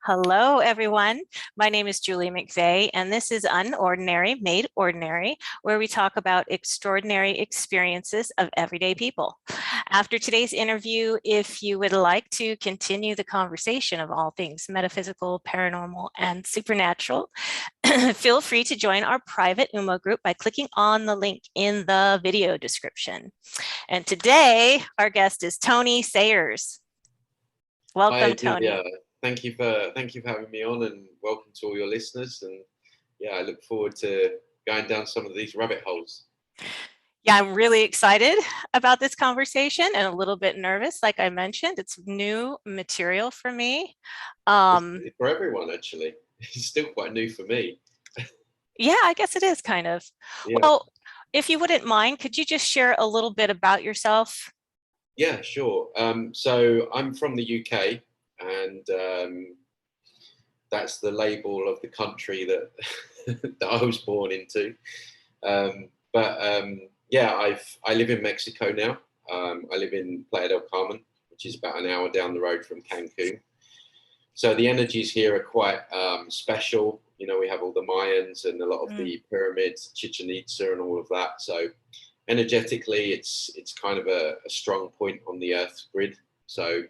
Hello, everyone. My name is Julie McVey, and this is Unordinary Made Ordinary, where we talk about extraordinary experiences of everyday people. After today's interview, if you would like to continue the conversation of all things metaphysical, paranormal, and supernatural, feel free to join our private UMO group by clicking on the link in the video description. And today, our guest is Tony Sayers. Welcome, Hi, Tony. Julia. Thank you for having me on, and welcome to all your listeners. And yeah, I look forward to going down some of these rabbit holes. Yeah, I'm really excited about this conversation and a little bit nervous. Like I mentioned, it's new material for me. It's for everyone, actually. It's still quite new for me. Yeah, I guess it is kind of. Yeah, Well, if you wouldn't mind, could you just share a little bit about yourself? yeah, sure. So I'm from the UK, and that's the label of the country that that I was born into. But yeah, I live in Mexico now. I live in Playa del Carmen, which is about an hour down the road from Cancun. So the energies here are quite special. You know, we have all the Mayans and a lot of the pyramids, Chichen Itza, and all of that. So energetically, it's kind of a strong point on the Earth grid. So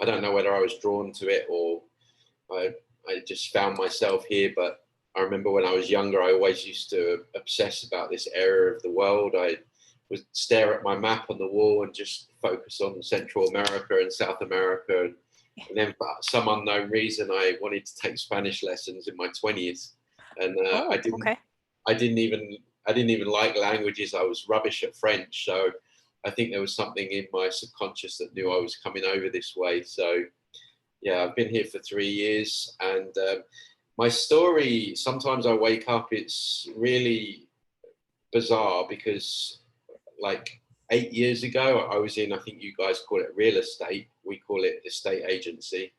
I don't know whether I was drawn to it or I just found myself here. But I remember when I was younger, I always used to obsess about this area of the world. I would stare at my map on the wall and just focus on Central America and South America. And then for some unknown reason, I wanted to take Spanish lessons in my 20s, and Oh, okay. I didn't even like languages. I was rubbish at French, so I think there was something in my subconscious that knew I was coming over this way. So yeah, I've been here for 3 years, and my story. Sometimes I wake up. It's really bizarre because like 8 years ago, I was in, I think you guys call it real estate. We call it estate agency.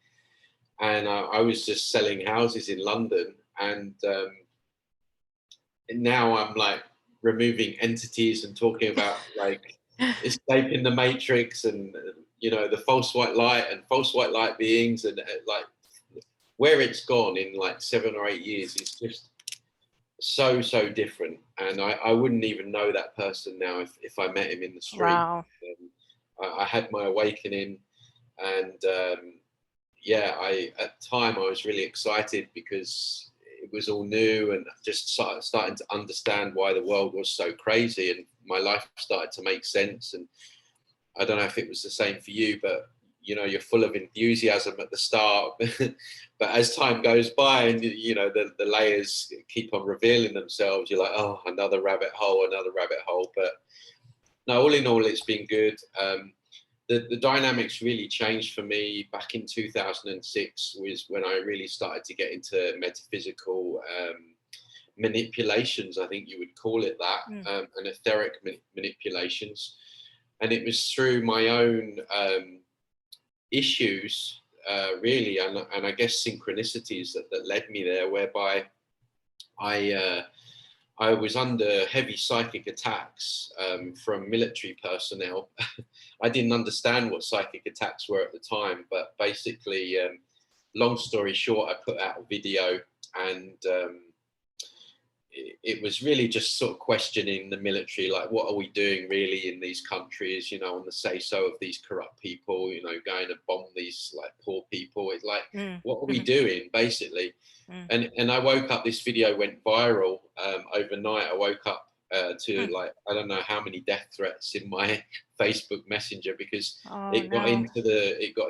And I was just selling houses in London. And now I'm like removing entities and talking about like escaping the matrix and, the false white light and false white light beings. And like where it's gone in like 7 or 8 years is just so different, and I wouldn't even know that person now if I met him in the street. Wow. I had my awakening, and yeah, at the time I was really excited because it was all new and just starting to understand why the world was so crazy, and my life started to make sense. And I don't know if it was the same for you, but you're full of enthusiasm at the start, but as time goes by and the layers keep on revealing themselves, you're like, oh, another rabbit hole. But no, all in all, it's been good. The dynamics really changed for me back in 2006 was when I really started to get into metaphysical manipulations, I think you would call it that, and etheric manipulations. And it was through my own issues, really, and I guess synchronicities that led me there, whereby I was under heavy psychic attacks from military personnel. I didn't understand what psychic attacks were at the time, but basically, long story short, I put out a video, and it was really just sort of questioning the military, like, what are we doing really in these countries, on the say-so of these corrupt people, going to bomb these like poor people. It's like, what are we doing, basically? And I woke up, this video went viral overnight. I woke up to like, I don't know how many death threats in my Facebook Messenger, because it got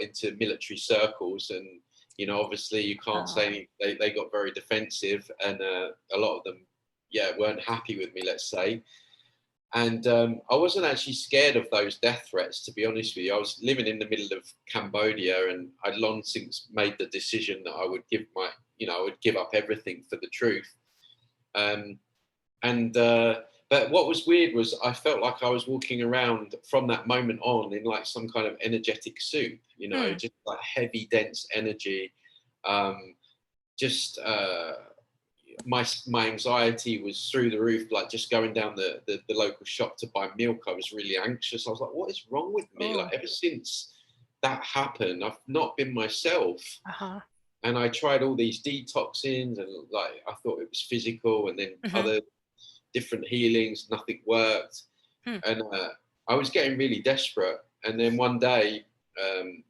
into military circles, and obviously you can't say they got very defensive, and a lot of them weren't happy with me, let's say. And I wasn't actually scared of those death threats, to be honest with you. I was living in the middle of Cambodia, and I'd long since made the decision that I would give up everything for the truth. But what was weird was I felt like I was walking around from that moment on in like some kind of energetic soup, just like heavy, dense energy. Just my anxiety was through the roof. Like just going down the local shop to buy milk, I was really anxious. I was like, what is wrong with me? Like ever since that happened, I've not been myself. And I tried all these detoxings, and like I thought it was physical, and then other different healings, nothing worked. And I was getting really desperate. And then one day,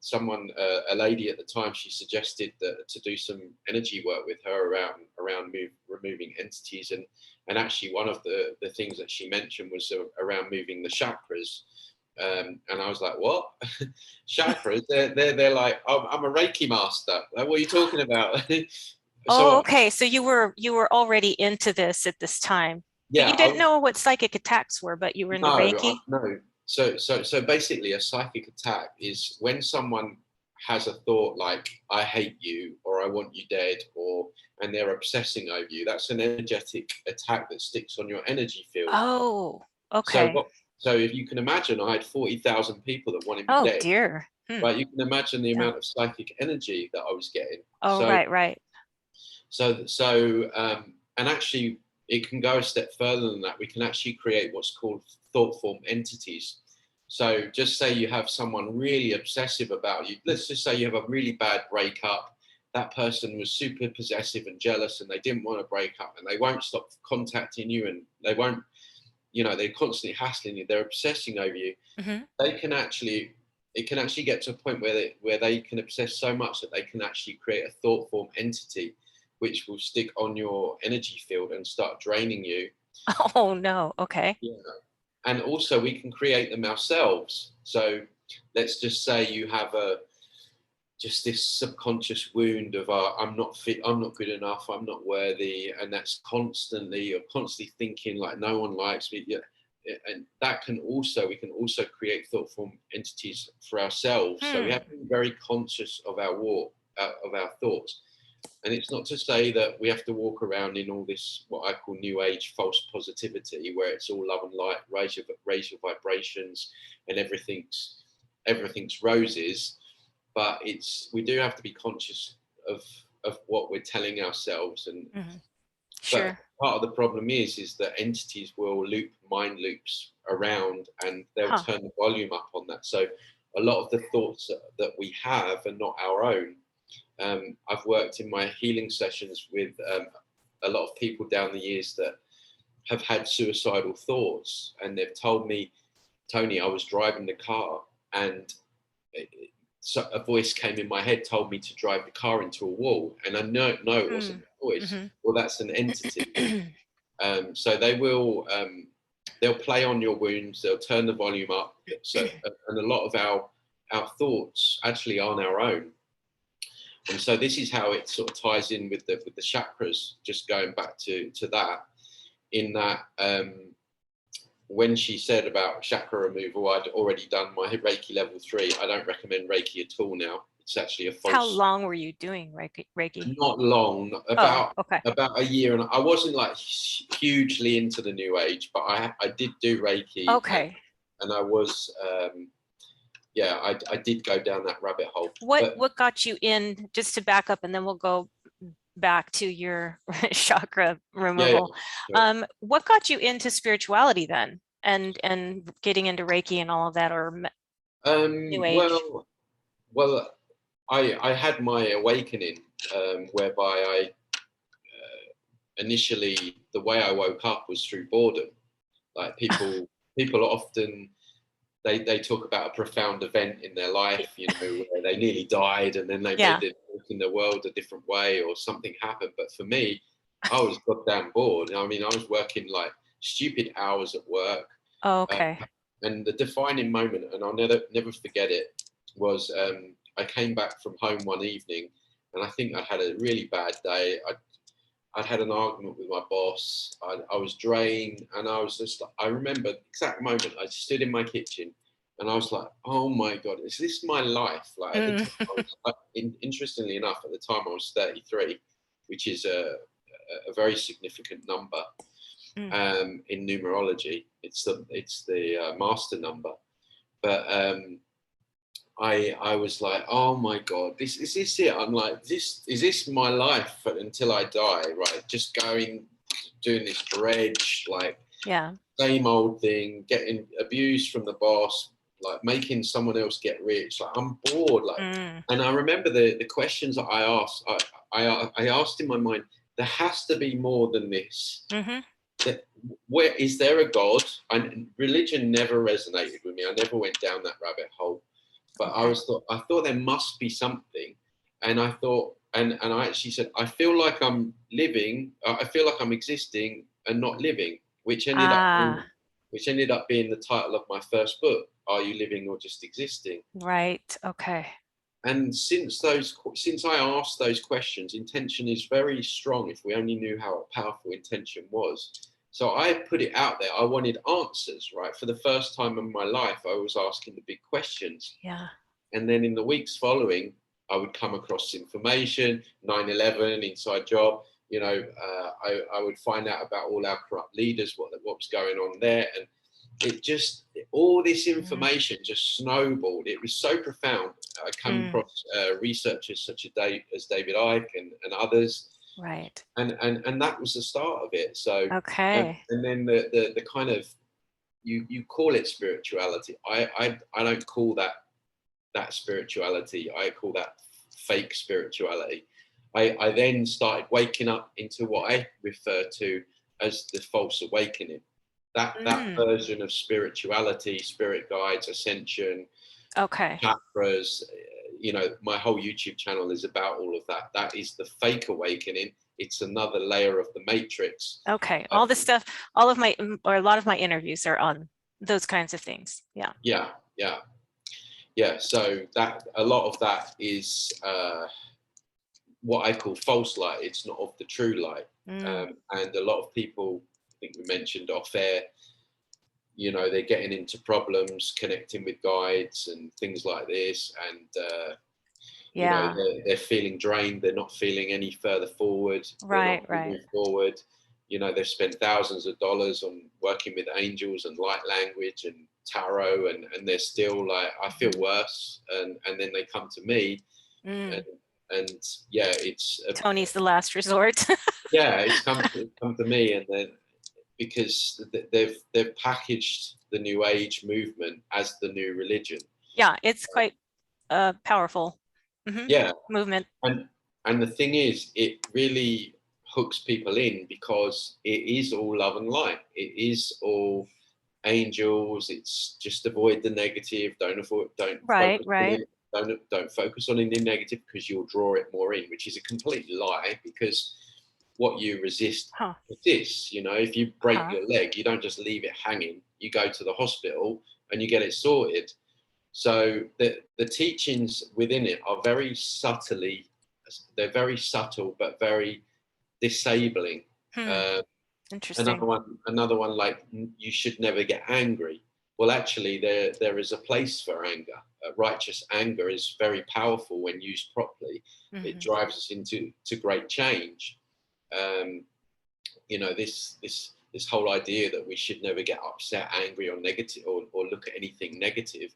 someone, a lady at the time, she suggested that to do some energy work with her around removing entities. And actually one of the things that she mentioned was around moving the chakras. And I was like, what? Chakras? They're like, oh, I'm a Reiki master. Like, what are you talking about? Oh, okay. So you were already into this at this time. But Yeah, you didn't know what psychic attacks were, but you were into Reiki? No. So basically, a psychic attack is when someone has a thought like, I hate you, or I want you dead, and they're obsessing over you. That's an energetic attack that sticks on your energy field. Oh, okay. So if you can imagine, I had 40,000 people that wanted me dead. Oh, dear. Right, you can imagine the amount of psychic energy that I was getting. Oh, right. And actually, it can go a step further than that. We can actually create what's called thought form entities. So just say you have someone really obsessive about you. Let's just say you have a really bad breakup. That person was super possessive and jealous, and they didn't want to break up, and they won't stop contacting you, and they won't, they're constantly hassling you. They're obsessing over you. It can actually get to a point where they can obsess so much that they can actually create a thought form entity, which will stick on your energy field and start draining you. Oh, no. Okay. Yeah. And also we can create them ourselves. So let's just say you have just this subconscious wound of I'm not fit, I'm not good enough, I'm not worthy. And that's you're constantly thinking like no one likes me. Yeah. And we can also create thought form entities for ourselves. So we have to be very conscious of our of our thoughts. And it's not to say that we have to walk around in all this, what I call new age false positivity, where it's all love and light, raise your vibrations, and everything's roses. But we do have to be conscious of what we're telling ourselves. And Sure. But part of the problem is that entities will loop mind loops around, and they'll turn the volume up on that. So a lot of the thoughts that we have are not our own. I've worked in my healing sessions with a lot of people down the years that have had suicidal thoughts, and they've told me, Tony, I was driving the car and so a voice came in my head, told me to drive the car into a wall, and I know it wasn't a voice. Well, that's an entity. So they will they'll play on your wounds, they'll turn the volume up. So and a lot of our thoughts actually aren't our own. And so this is how it sort of ties in with the chakras, just going back to that, in that when she said about chakra removal, I'd already done my Reiki level 3. I don't recommend Reiki at all now. It's actually a false. How long were you doing Reiki? Not long, about a year. And I wasn't like hugely into the new age, but I did do Reiki. Okay. And I was, I did go down that rabbit hole. What got you in, just to back up, and then we'll go back to your chakra removal. What got you into spirituality then, and getting into Reiki and all of that, or new age? Well, I had my awakening, whereby I initially, the way I woke up was through boredom. Like people often they talk about a profound event in their life, where they nearly died, and then they made it in the world a different way, or something happened. But for me, I was goddamn bored. I mean, I was working like stupid hours at work. Oh, okay. And the defining moment, and I'll never forget it, was I came back from home one evening, and I think I'd had a really bad day. I'd had an argument with my boss. I was drained, and I remember the exact moment I stood in my kitchen, and I was like, oh my God, is this my life? Like, interestingly enough, at the time I was 33, which is a very significant number in numerology. It's the master number. But I was like, oh my God, is this it? I'm like, is this my life until I die, right? Just doing this dredge, like same old thing, getting abused from the boss, like making someone else get rich. Like, I'm bored. Like, and I remember the questions that I asked. I asked in my mind, there has to be more than this. Where is there a God? And religion never resonated with me. I never went down that rabbit hole. But I thought there must be something. And I thought, and I actually said, I feel like I'm living. I feel like I'm existing and not living, which ended up being the title of my first book. Are you living or just existing? Right. Okay. And since I asked those questions, intention is very strong. If we only knew how powerful intention was. So I put it out there. I wanted answers, right? For the first time in my life, I was asking the big questions. Yeah. And then in the weeks following, I would come across information, 9/11, inside job. You know, I would find out about all our corrupt leaders, what was going on there. And all this information just snowballed. It was so profound. I come across researchers such as David Icke and others. Right. And that was the start of it. So, okay. And then the kind of, you call it spirituality. I don't call that spirituality. I call that fake spirituality. I then started waking up into what I refer to as the false awakening. That version of spirituality, spirit guides, ascension, chakras, you know, my whole YouTube channel is about all of that. That is the fake awakening. It's another layer of the matrix. Okay. All this stuff, a lot of my interviews are on those kinds of things. Yeah. So that a lot of that is what I call false light. It's not of the true light. And a lot of people, I think we mentioned off air, you know, they're getting into problems connecting with guides and things like this. And, you know, they're feeling drained. They're not feeling any further forward. Right. Move forward. You know, they've spent thousands of dollars on working with angels and light language and tarot, and they're still like, I feel worse. And then they come to me and yeah, it's Tony's the last resort. it's come to me, and then because they've packaged the New Age movement as the new religion. Yeah, it's quite powerful. Movement. And the thing is, it really hooks people in because it is all love and light. It is all angels. It's just avoid the negative. Don't focus on any negative because you'll draw it more in, which is a complete lie, because what you resist persists. You know, if you break your leg, you don't just leave it hanging. You go to the hospital and you get it sorted. So the teachings within it are very subtle, but very disabling. Interesting. Another one, like, you should never get angry. Well, actually, there is a place for anger. Righteous anger is very powerful when used properly. It drives us into great change. You know, this whole idea that we should never get upset, angry, or negative, or look at anything negative.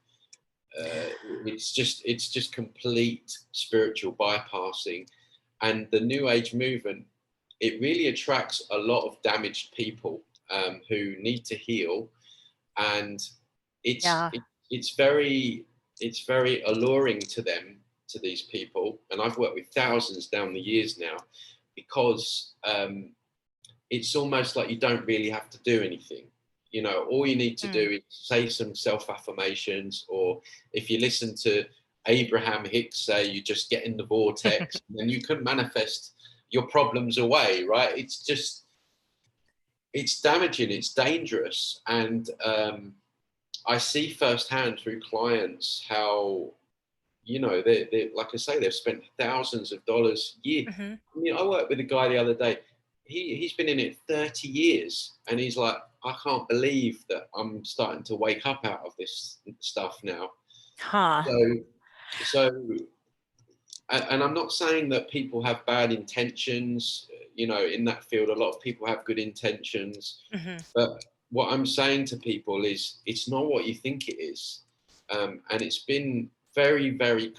It's just complete spiritual bypassing. And the New Age movement, it really attracts a lot of damaged people who need to heal, and it's very alluring to them, to these people. And I've worked with thousands down the years now, because it's almost like you don't really have to do anything. You know, all you need to do is say some self-affirmations, or if you listen to Abraham Hicks say, you just get in the vortex and you can manifest your problems away, right? It's damaging, it's dangerous. And I see firsthand through clients how, you know, they like I say, they've spent thousands of dollars a year. I mean, I worked with a guy the other day. He's been in it 30 years, and he's like, I can't believe that I'm starting to wake up out of this stuff now. So, and I'm not saying that people have bad intentions. You know, in that field, a lot of people have good intentions. But what I'm saying to people is, it's not what you think it is. And it's been very, very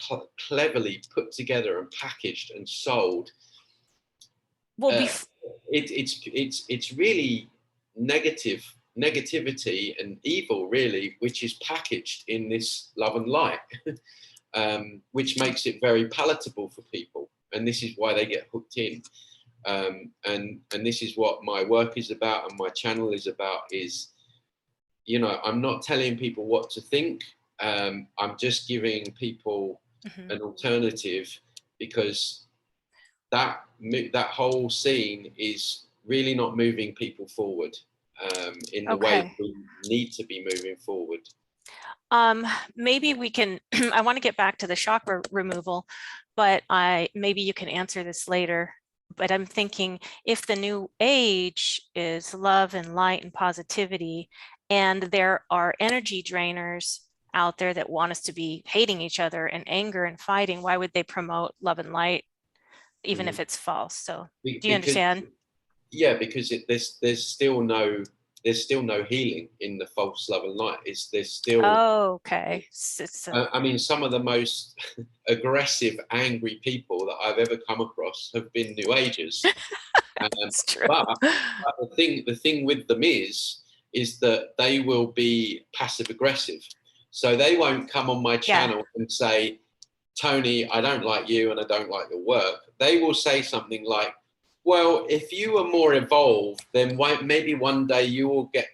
cleverly put together and packaged and sold. Well, it's really negative negativity and evil, really, which is packaged in this love and light, which makes it very palatable for people. And this is why they get hooked in. And this is what my work is about, and my channel is about, is, you know, I'm not telling people what to think. I'm just giving people an alternative, because that whole scene is really not moving people forward in the way we need to be moving forward. Maybe we can, I want to get back to the chakra removal, but maybe you can answer this later. But I'm thinking, if the new age is love and light and positivity, and there are energy drainers out there that want us to be hating each other and anger and fighting, why would they promote love and light, even if it's false? So do you understand? Yeah, because there's still no healing in the false love and light. There's still okay. I mean, some of the most aggressive, angry people that I've ever come across have been New Agers. That's true. But the thing with them is that they will be passive aggressive. So they won't come on my channel and say, Tony, I don't like you and I don't like your work. They will say something like, well, if you were more evolved, then maybe one day you will get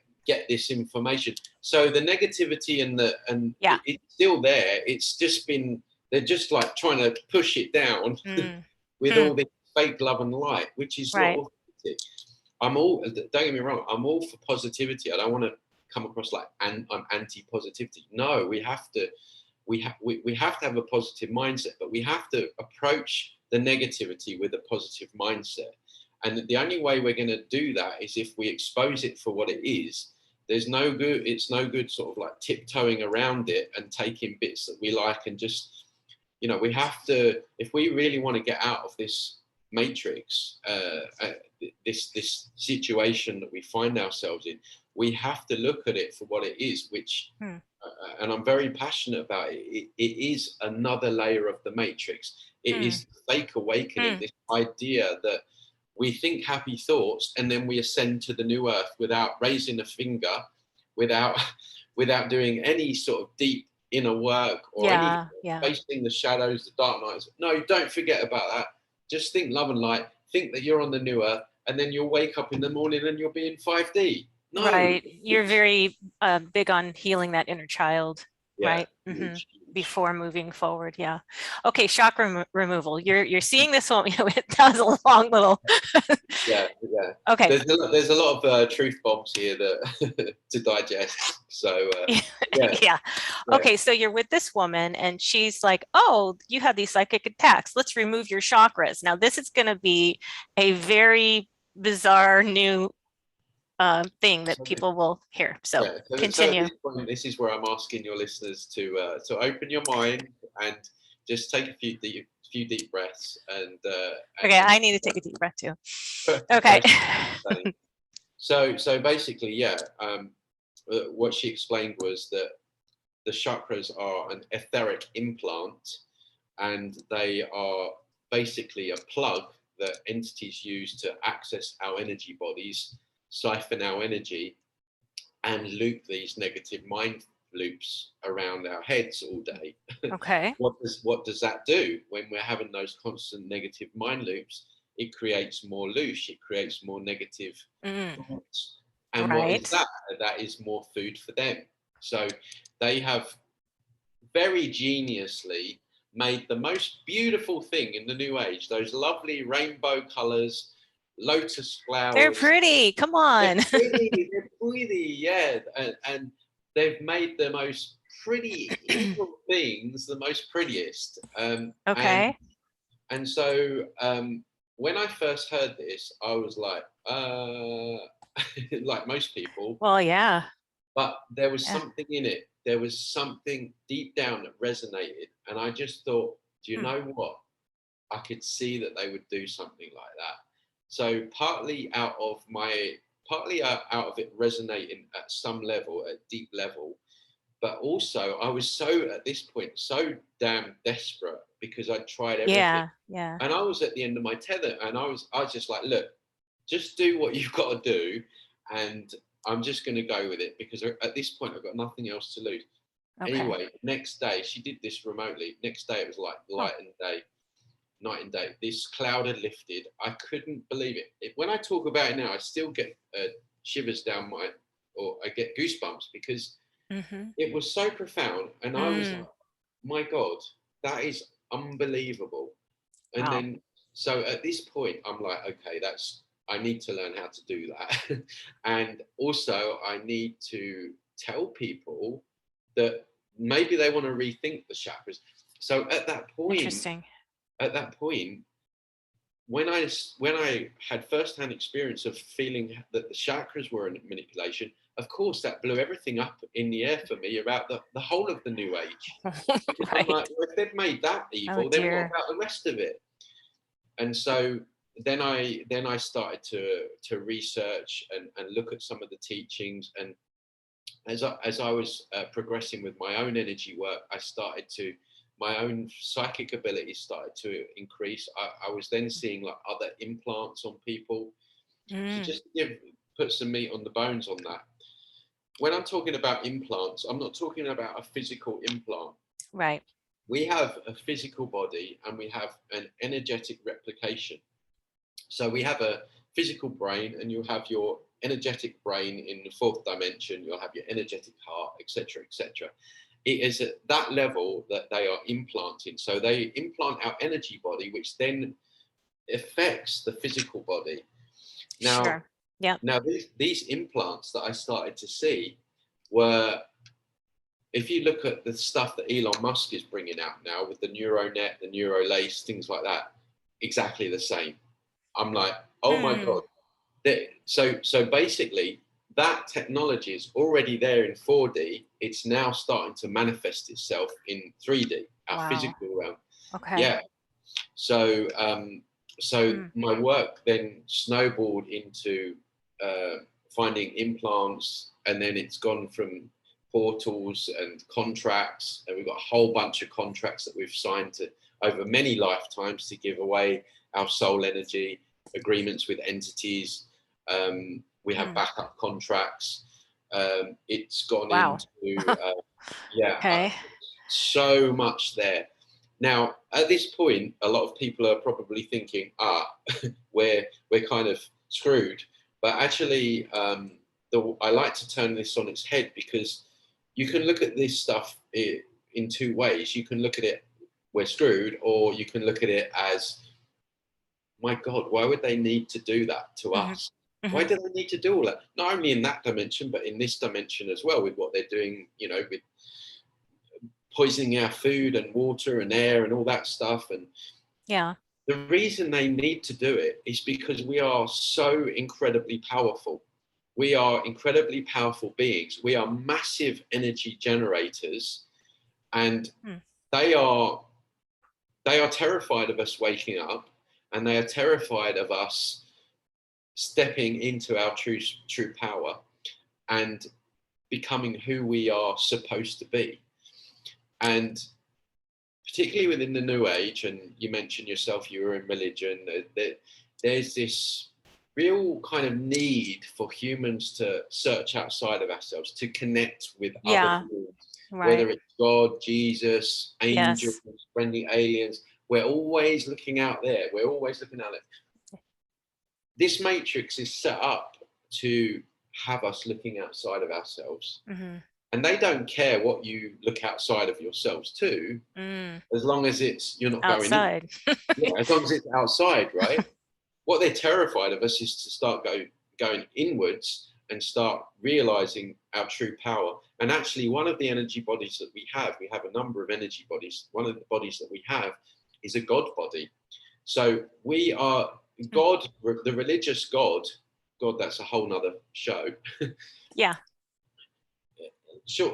this information. So the negativity and it's still there. It's just been, they're just like trying to push it down with all this fake love and light, which is not authentic. Don't get me wrong, I'm all for positivity. I don't want to come across like I'm anti-positivity. No, we have to have a positive mindset, but we have to approach the negativity with a positive mindset. And the only way we're going to do that is if we expose it for what it is. It's no good sort of like tiptoeing around it and taking bits that we like and just, you know, we have to, if we really want to get out of this matrix, this situation that we find ourselves in, we have to look at it for what it is, which, and I'm very passionate about it. It is another layer of the matrix. It is fake awakening, this idea that we think happy thoughts and then we ascend to the new earth without raising a finger, without doing any sort of deep inner work or facing the shadows, the dark nights. No, don't forget about that. Just think love and light. Think that you're on the new earth, and then you'll wake up in the morning and you'll be in 5D. No. Right. You're very big on healing that inner child, right? Before moving forward. Yeah. Okay. Chakra removal. You're seeing this one. That was a long little. Yeah. Okay. There's a lot of truth bombs here that to digest. So yeah. Okay. So you're with this woman, and she's like, "Oh, you have these psychic attacks. Let's remove your chakras." Now, this is going to be a very bizarre new thing that people will hear. So continue. So this is where I'm asking your listeners to open your mind and just take a few deep breaths. And okay, I need to take a deep breath too. Okay. So basically, what she explained was that the chakras are an etheric implant, and they are basically a plug that entities use to access our energy bodies, siphon our energy, and loop these negative mind loops around our heads all day. Okay. What does that do when we're having those constant negative mind loops? It creates more loosh. It creates more negative thoughts. And what is that? That is more food for them. So they have very geniusly made the most beautiful thing in the new age, those lovely rainbow colors, lotus flowers. They're pretty. Come on. They're pretty, yeah. And they've made the most pretty evil things the most prettiest. Okay. And so when I first heard this, I was like, like most people. Well, yeah. But there was something in it. There was something deep down that resonated. And I just thought, do you know what? I could see that they would do something like that. So partly out of it resonating at some level, at deep level, but also I was at this point so damn desperate because I'd tried everything. Yeah. And I was at the end of my tether, and I was just like, look, just do what you've got to do, and I'm just going to go with it because at this point I've got nothing else to lose. Okay. Anyway, next day, she did this remotely. Next day, it was like night and day. This cloud had lifted. I couldn't believe it. When I talk about it now, I still get shivers down or I get goosebumps because it was so profound. And I was like, my God, that is unbelievable. And then, so at this point, I'm like, okay, I need to learn how to do that. And also I need to tell people that maybe they want to rethink the chakras. So at that point, when I had first-hand experience of feeling that the chakras were a manipulation, of course that blew everything up in the air for me about the whole of the New Age. Because I'm like, well, if they've made that evil, then what about the rest of it? And so then I started to research and look at some of the teachings. And as I was progressing with my own energy work, my own psychic abilities started to increase. I was then seeing like other implants on people. So just to put some meat on the bones on that. When I'm talking about implants, I'm not talking about a physical implant. Right. We have a physical body and we have an energetic replication. So we have a physical brain and you have your energetic brain in the fourth dimension. You'll have your energetic heart, etc., etc. It is at that level that they are implanting. So they implant our energy body, which then affects the physical body. Now, now these implants that I started to see were, if you look at the stuff that Elon Musk is bringing out now with the NeuroNet, the NeuroLace, things like that, exactly the same. I'm like, oh my God. So basically, that technology is already there in 4D. It's now starting to manifest itself in 3D, our physical realm. Okay. Yeah. So my work then snowballed into finding implants, and then it's gone from portals and contracts, and we've got a whole bunch of contracts that we've signed over many lifetimes to give away our soul energy, agreements with entities. We have backup contracts. It's gone into so much there. Now at this point, a lot of people are probably thinking, we're kind of screwed. But actually, I like to turn this on its head, because you can look at this stuff in two ways. You can look at it, we're screwed, or you can look at it as, my God, why would they need to do that to us? Why do they need to do all that? Not only in that dimension, but in this dimension as well, with what they're doing, with poisoning our food and water and air and all that stuff. And the reason they need to do it is because we are so incredibly powerful. We are incredibly powerful beings. We are massive energy generators, and they are terrified of us waking up, and they are terrified of us stepping into our true power and becoming who we are supposed to be. And particularly within the New Age, and you mentioned yourself, you were in religion, there's this real kind of need for humans to search outside of ourselves, to connect with other beings, whether it's God, Jesus, angels, friendly aliens. We're always looking out there. We're always looking out there. This matrix is set up to have us looking outside of ourselves. And they don't care what you look outside of yourselves to, as long as you're not outside. Going in. As long as it's outside, right? What they're terrified of us is to start going inwards and start realizing our true power. And actually, one of the energy bodies that we have a number of energy bodies. One of the bodies that we have is a God body. So we are God, the religious God, that's a whole nother show.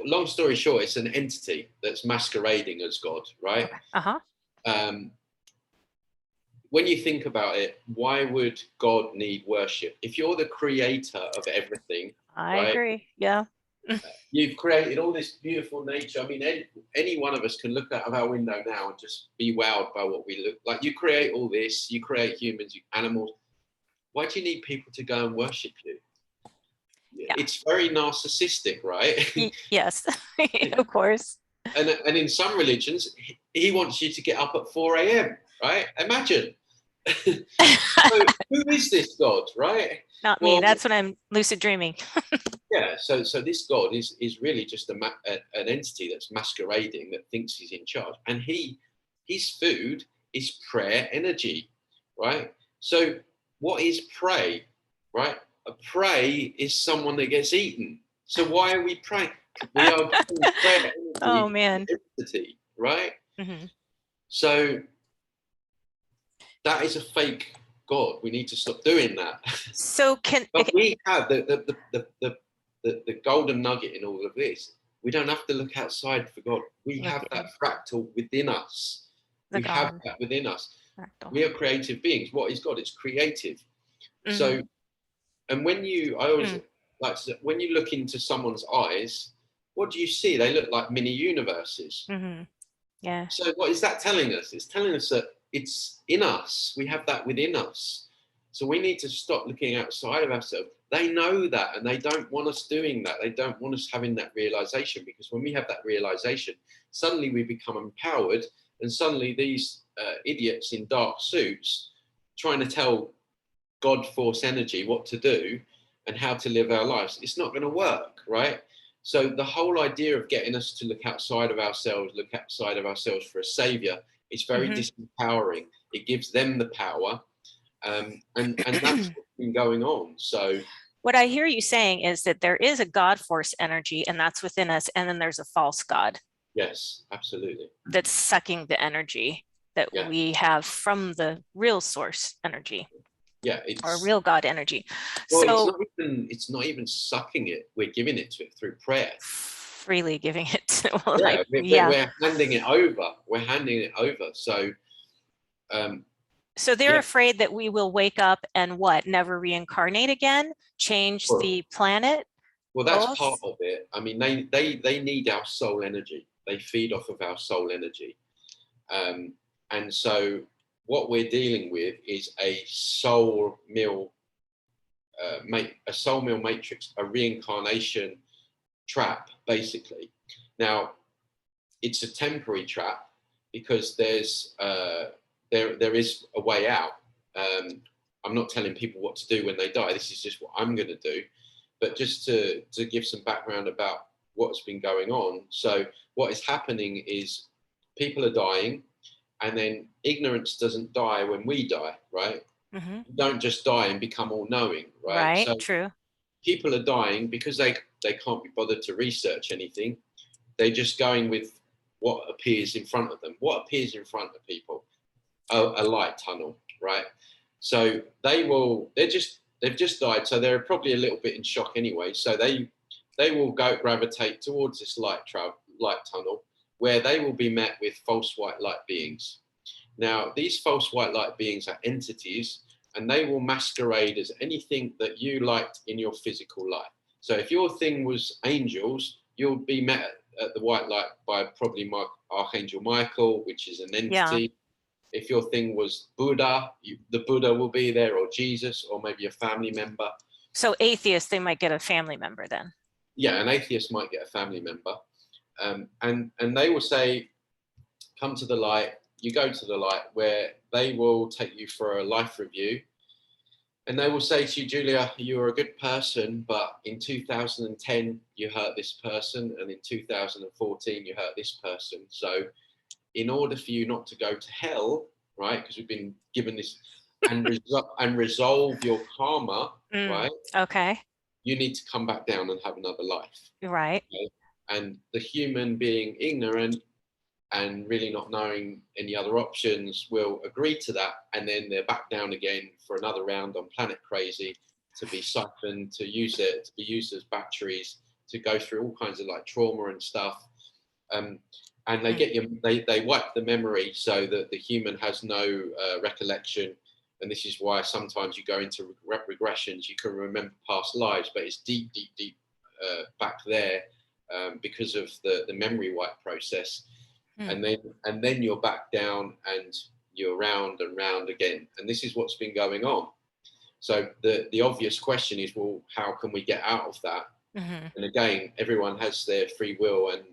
Long story short, it's an entity that's masquerading as God, right? When you think about it, why would God need worship? If you're the creator of everything, I agree. Yeah. You've created all this beautiful nature. I mean, any one of us can look out of our window now and just be wowed by what we look like. You create all this, you create humans, animals. Why do you need people to go and worship you? it's very narcissistic, right? Yes, of course. And in some religions, he wants you to get up at 4 a.m., right? Imagine. So who is this God, right? Not me. That's when I'm lucid dreaming. Yeah. So this God is really just an entity that's masquerading, that thinks he's in charge, and his food is prayer energy, right? So what is prey, right? A prey is someone that gets eaten. So why are we praying? We are giving prayer energy. Oh man. Entity, right? Mm-hmm. So that is a fake God. We need to stop doing that. So but we have the golden nugget in all of this. We don't have to look outside for God. We have that fractal within us. We have that within us. Fractal. We are creative beings. What is God? It's creative. Mm-hmm. So, and I always like to, when you look into someone's eyes, what do you see? They look like mini universes. Mm-hmm. Yeah. So what is that telling us? It's telling us that it's in us. We have that within us. So we need to stop looking outside of ourselves. They know that, and they don't want us doing that. They don't want us having that realization, because when we have that realization, suddenly we become empowered, and suddenly these idiots in dark suits trying to tell God force energy what to do and how to live our lives, it's not going to work, right? So the whole idea of getting us to look outside of ourselves for a savior is very disempowering. It gives them the power, and that's what's been going on. So what I hear you saying is that there is a God force energy, and that's within us, and then there's a false God. Yes, absolutely. That's sucking the energy that we have from the real source energy. Yeah, or real God energy. Well, so it's not even sucking it. We're giving it to it through prayer. Freely giving it to, we're handing it over. We're handing it over. So so they're afraid that we will wake up and never reincarnate again, change the planet. Well, that's part of it. I mean, they need our soul energy. They feed off of our soul energy. And so what we're dealing with is a soul mill matrix, a reincarnation trap, basically. Now, it's a temporary trap because there is a way out. I'm not telling people what to do when they die. This is just what I'm going to do. But just to give some background about what's been going on. So what is happening is people are dying, and then ignorance doesn't die when we die, right? Mm-hmm. You don't just die and become all-knowing, right? Right, so true. People are dying because they can't be bothered to research anything. They're just going with what appears in front of them. What appears in front of people? A light tunnel, right? So they've just died, so they're probably a little bit in shock anyway. So they will gravitate towards this light tunnel, where they will be met with false white light beings. Now, these false white light beings are entities, and they will masquerade as anything that you liked in your physical life. So if your thing was angels, you'll be met at the white light by probably Archangel Michael, which is an entity. Yeah. If your thing was Buddha, the Buddha will be there, or Jesus, or maybe a family member. So atheists, they might get a family member then. Yeah, an atheist might get a family member. And they will say, come to the light. You go to the light, where they will take you for a life review. And they will say to you, Julia, you are a good person, but in 2010, you hurt this person. And in 2014, you hurt this person. So in order for you not to go to hell, right, because we've been given this, and resolve your karma, right? Okay. You need to come back down and have another life. Right. Okay? And the human, being ignorant and really not knowing any other options, will agree to that, and then they're back down again for another round on Planet Crazy, to be siphoned, to be used as batteries, to go through all kinds of like trauma and stuff. And they they wipe the memory so that the human has no recollection. And this is why sometimes you go into regressions. You can remember past lives, but it's deep back there because of the memory wipe process. And then you're back down, and you're round and round again. And this is what's been going on. So the obvious question is, well, how can we get out of that? And again, everyone has their free will, and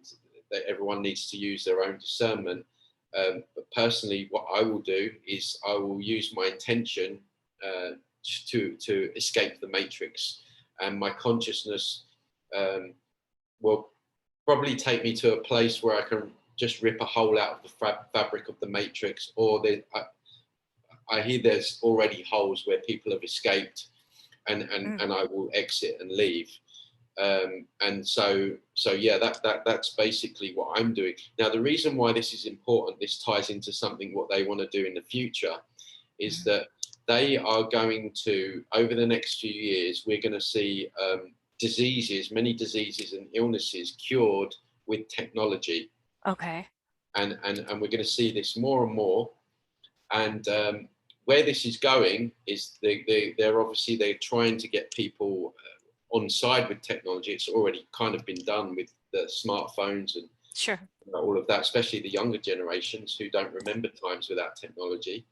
everyone needs to use their own discernment. But personally, what I will do is I will use my intention to escape the matrix, and my consciousness will probably take me to a place where I can just rip a hole out of the fabric of the matrix, or I hear there's already holes where people have escaped, and I will exit and leave. And so yeah, that's basically what I'm doing. Now, the reason why this is important, this ties into something what they want to do in the future, is that they are going to, over the next few years, we're going to see diseases, many diseases and illnesses cured with technology. Okay. And we're going to see this more and more. And where this is going is they're trying to get people on side with technology. It's already kind of been done with the smartphones and sure, all of that, especially the younger generations who don't remember times without technology.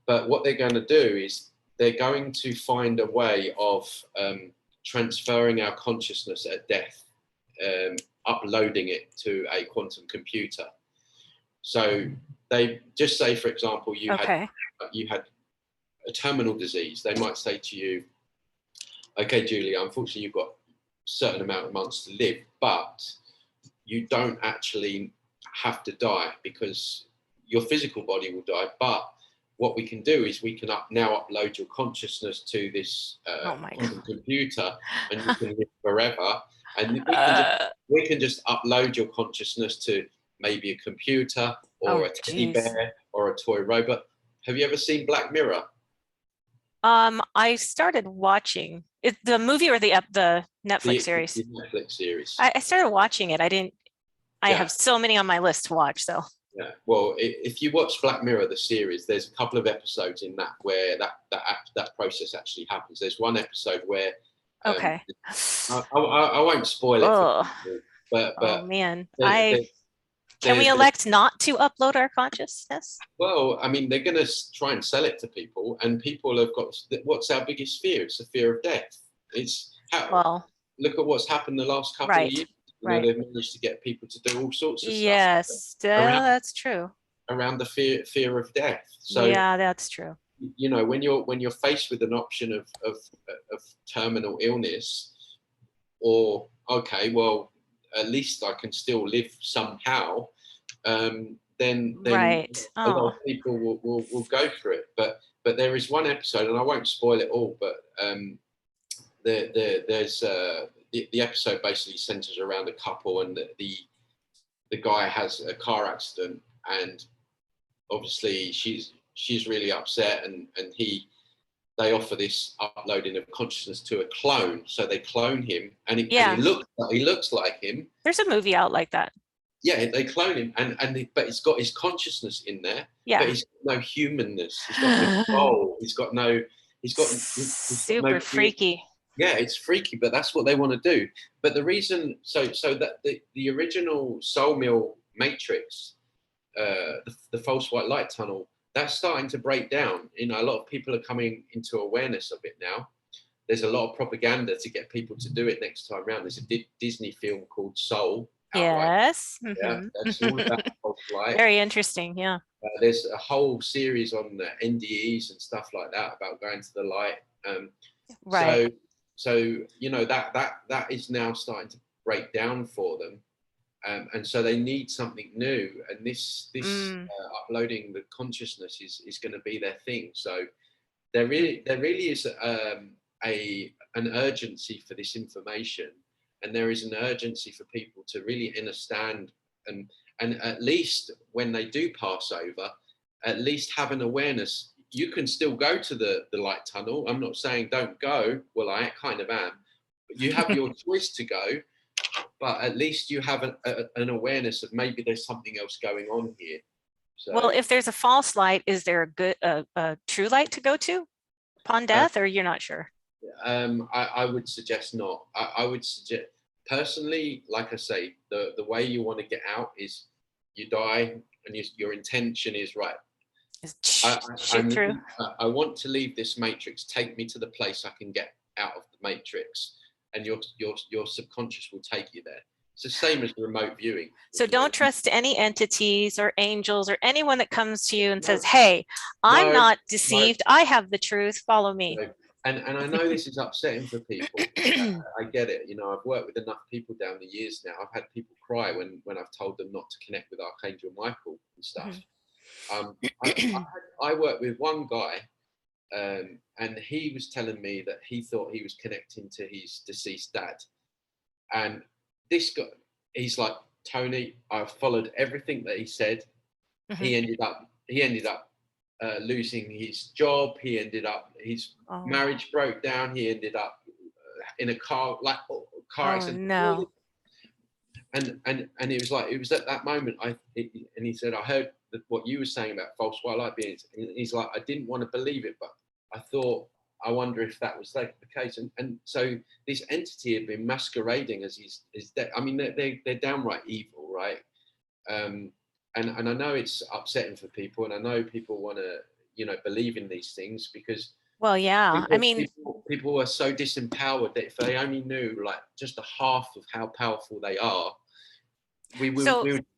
But what they're going to do is they're going to find a way of transferring our consciousness at death, uploading it to a quantum computer. So they just say, for example, you had a terminal disease. They might say to you, okay, Julie, unfortunately, you've got a certain amount of months to live, but you don't actually have to die, because your physical body will die. But what we can do is we can now upload your consciousness to this quantum computer, and you can live forever. And we can just upload your consciousness to maybe a computer or a teddy bear or a toy robot. Have you ever seen Black Mirror? I started watching it, the movie or the Netflix series. The Netflix series. I started watching it. I have so many on my list to watch, so. Yeah, well, if you watch Black Mirror, the series, there's a couple of episodes in that where that process actually happens. There's one episode where I won't spoil it for people, but oh man, can we elect not to upload our consciousness? Well, I mean, they're going to try and sell it to people, and people have got, what's our biggest fear? It's the fear of death. It's look at what's happened the last couple of years. You know, they've managed to get people to do all sorts of stuff. Yes, that's true. Around the fear of death. So yeah, that's true. You know, when you're faced with an option of terminal illness, or okay, well, at least I can still live somehow. Then a lot of people will go for it. But there is one episode, and I won't spoil it all, but there's the episode basically centers around a couple, and the guy has a car accident, and obviously she's really upset, and they offer this uploading of consciousness to a clone. So they clone him, and he looks like him. There's a movie out like that. Yeah, they clone him, but it's got his consciousness in there. Yeah. But he's got no humanness. He's got no soul. He's got super freaky. Yeah, it's freaky, but that's what they want to do. But the reason, so that the original Soul Mill Matrix, the false white light tunnel, that's starting to break down. You know, a lot of people are coming into awareness of it now. There's a lot of propaganda to get people to do it next time around. There's a Disney film called Soul. Yes. Yeah, that's all about false light. Very interesting. Yeah. There's a whole series on the NDEs and stuff like that about going to the light. Right. So you know that is now starting to break down for them, and so they need something new. And this uploading the consciousness is going to be their thing. So there really is an urgency for this information, and there is an urgency for people to really understand, and at least when they do pass over, at least have an awareness. You can still go to the light tunnel. I'm not saying don't go. Well, I kind of am. But you have your choice to go, but at least you have an awareness of maybe there's something else going on here. So, well, if there's a false light, is there a true light to go to upon death, or you're not sure? I would suggest not. I would suggest, personally, like I say, the way you want to get out is you die, and your intention is, right, Shoot through. I want to leave this matrix. Take me to the place I can get out of the matrix, and your subconscious will take you there. It's the same as remote viewing. So don't trust any entities or angels or anyone that comes to you and says, hey, I'm not deceived. I have the truth. Follow me. And I know this is upsetting for people. I get it. You know, I've worked with enough people down the years now. I've had people cry when I've told them not to connect with Archangel Michael and stuff. I worked with one guy, and he was telling me that he thought he was connecting to his deceased dad. And this guy, he's like, Tony, I've followed everything that he said. He ended up losing his job. He ended up, his marriage broke down. He ended up in a car accident. No. And it was like, it was at that moment, and he said, I heard what you were saying about false white light beings. And he's like, I didn't want to believe it, but I thought, I wonder if that was the case. And so this entity had been masquerading as his death. I mean, they're downright evil, right? And I know it's upsetting for people, and I know people want to, you know, believe in these things because, well, yeah, I mean, people are so disempowered that if they only knew like just a half of how powerful they are, we would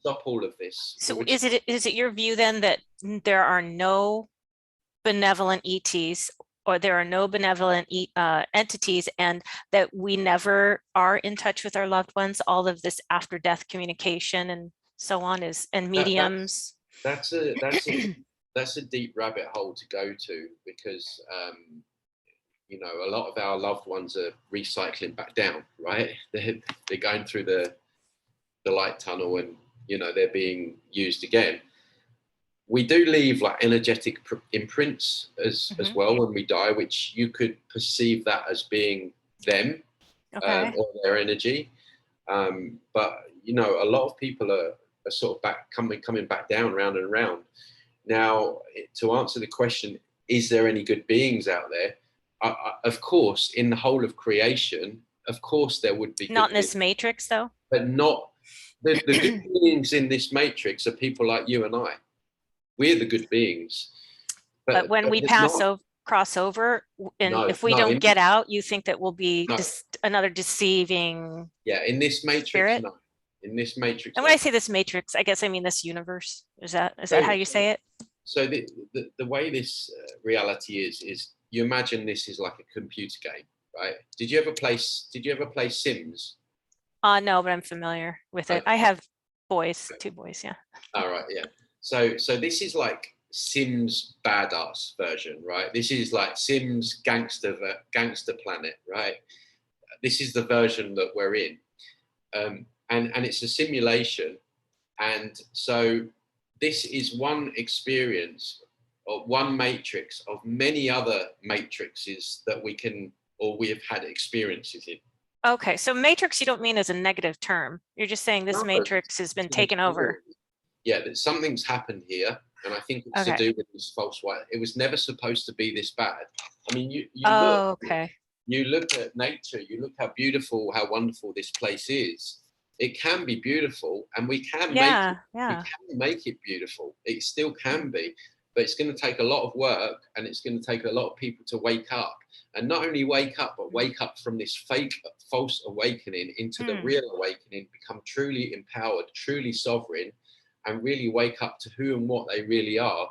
stop all of this. So is it your view then that there are no benevolent ETs, or there are no benevolent entities, and that we never are in touch with our loved ones? All of this after death communication and so on and mediums. That's a deep rabbit hole to go to, because you know, a lot of our loved ones are recycling back down, right? They're going through the light tunnel, and you know, they're being used again. We do leave like energetic imprints as well when we die, which you could perceive that as being them, or their energy. But you know, a lot of people are sort of coming back down, round and round. Now, to answer the question, is there any good beings out there? Of course, in the whole of creation, of course there would be. Not in this matrix, though. But not the good beings in this matrix are people like you and I. We're the good beings. But when we cross over, and if we don't get out, you think that we'll be another deceiving. Yeah, in this matrix, spirit? No. In this matrix. And when I say this matrix, I guess I mean this universe. Is that how you say it? So the way this reality is you imagine this is like a computer game, right? Did you ever play Sims? No, but I'm familiar with it. I have boys, 2 boys, yeah. All right, yeah. So this is like Sims badass version, right? This is like Sims gangster planet, right? This is the version that we're in, and it's a simulation, and so this is one experience or one matrix of many other matrices that we have had experiences in. Okay, so matrix you don't mean as a negative term. You're just saying this matrix has been taken over. Yeah, that something's happened here, and I think it's to do with this false white. It was never supposed to be this bad. I mean, you look at nature, you look how beautiful, how wonderful this place is. It can be beautiful, and we can make it beautiful. It still can be, but it's going to take a lot of work, and it's going to take a lot of people to wake up, and not only wake up, but wake up from this fake, false awakening into the real awakening, become truly empowered, truly sovereign, and really wake up to who and what they really are.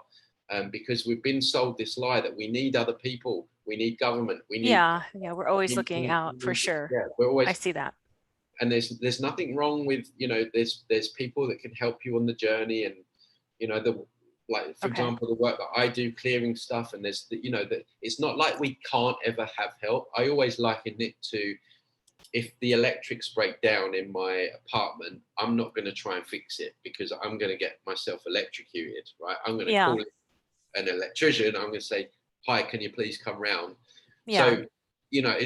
Because we've been sold this lie that we need other people, we need government, we need. We're always looking out for sure. Yeah, we're always. I see that. And there's nothing wrong with, you know, there's people that can help you on the journey, and you know, for example, the work that I do, clearing stuff, and there's it's not like we can't ever have help. I always liken it to, if the electrics break down in my apartment, I'm not going to try and fix it because I'm going to get myself electrocuted, right? I'm going to call it an electrician. I'm going to say, hi, can you please come round? So, you know,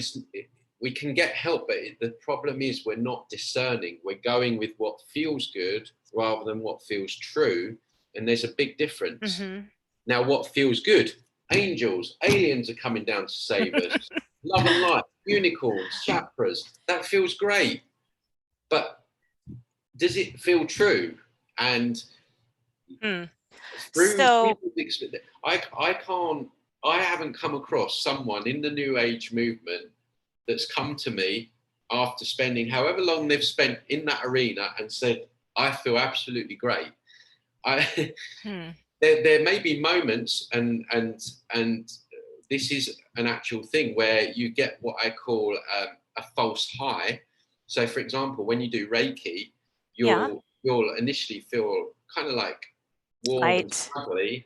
we can get help, but the problem is we're not discerning. We're going with what feels good rather than what feels true. And there's a big difference. Now, what feels good? Angels, aliens are coming down to save us. Love and light, unicorns, chakras. That feels great. But does it feel true? And through So people's experience. I haven't come across someone in the New Age movement that's come to me after spending however long they've spent in that arena and said, I feel absolutely great. There may be moments, and this is an actual thing where you get what I call a false high. So, for example, when you do Reiki, you'll initially feel kind of like warm and snuggly,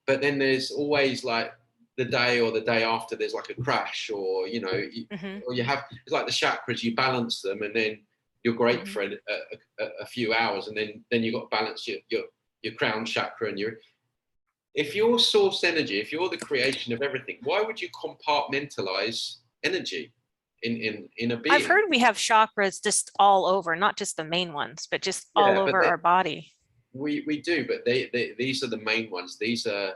but then there's always like the day or the day after there's like a crash, or or you have, it's like the chakras, you balance them, and then you're great for a few hours, and then you've got to balance your crown chakra, and if you're source energy, if you're the creation of everything, why would you compartmentalize energy in a being? I've heard we have chakras just all over, not just the main ones, but just all over our body. We do, but these are the main ones. These are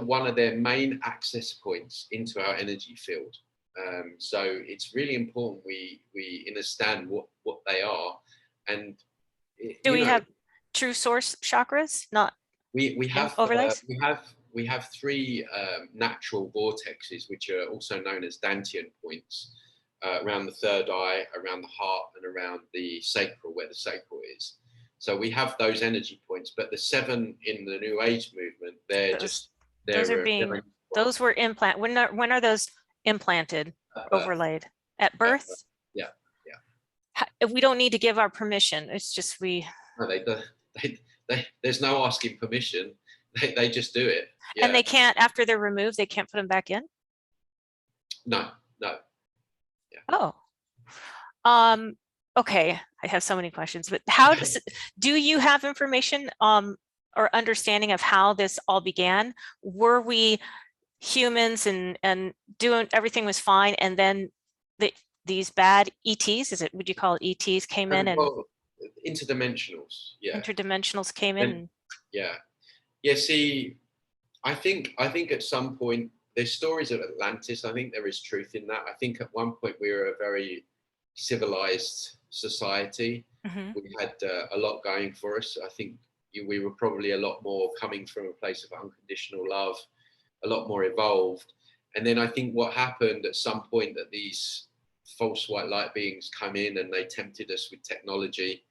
one of their main access points into our energy field. So it's really important we understand what they are. And do we have true source chakras? Not we have overlays? we have three natural vortexes, which are also known as Dantian points, around the third eye, around the heart, and around the sacral, where the sacral is. So we have those energy points, but the 7 in the New Age movement, those were implanted. When are those implanted, overlaid? At birth? Yeah. If we don't need to give our permission, it's just No, there's no asking permission. They just do it. Yeah. And they can't, after they're removed, they can't put them back in? No. Yeah. Oh. Okay, I have so many questions, but do you have information or understanding of how this all began? Were we humans and doing everything was fine, and then these bad ETs, would you call it ETs, came in? And interdimensionals, interdimensionals came in. See, I think at some point there's stories of Atlantis. I think there is truth in that. I think at one point we were a very civilized society. We had a lot going for us. I think we were probably a lot more coming from a place of unconditional love, a lot more evolved. And then I think what happened at some point, that these false white light beings come in and they tempted us with technology.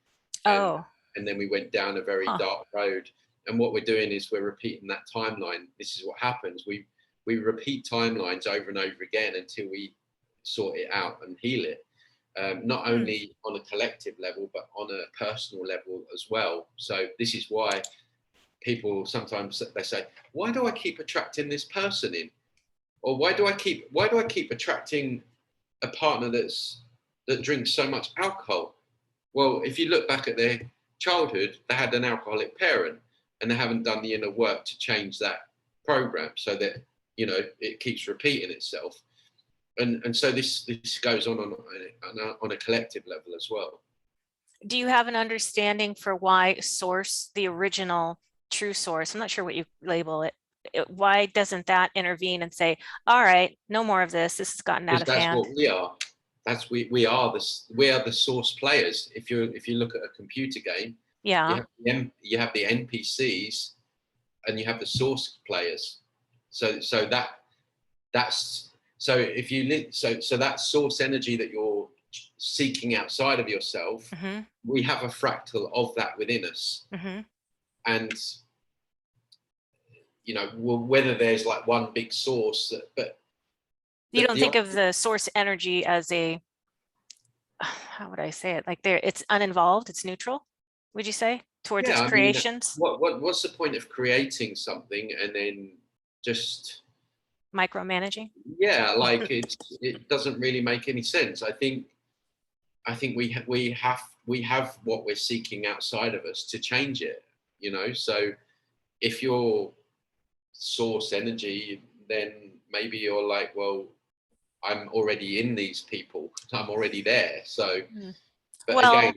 And then we went down a very dark road. And what we're doing is we're repeating that timeline. This is what happens. We repeat timelines over and over again until we sort it out and heal it. Not only on a collective level, but on a personal level as well. So this is why people sometimes they say, why do I keep attracting this person in? Or why do I keep attracting a partner that drinks so much alcohol? Well, if you look back at their childhood, they had an alcoholic parent, and they haven't done the inner work to change that program, so that it keeps repeating itself. And so this goes on a collective level as well. Do you have an understanding for why source, the original true source, I'm not sure what you label it, why doesn't that intervene and say, all right, no more of this, has gotten out of hand? That's what we are. We are the source players. If you look at a computer game, you have the NPCs and you have the source players. So that source energy that you're seeking outside of yourself, we have a fractal of that within us. And whether there's like one big source, but you don't think of the source energy as how would I say it? Like it's uninvolved, it's neutral, would you say, towards its creations? What's the point of creating something and then just micromanaging? Like it doesn't really make any sense. I think we have what we're seeking outside of us to change it. So if you're source energy, then maybe you're like, well, I'm already in these people, I'm already there. So, but again,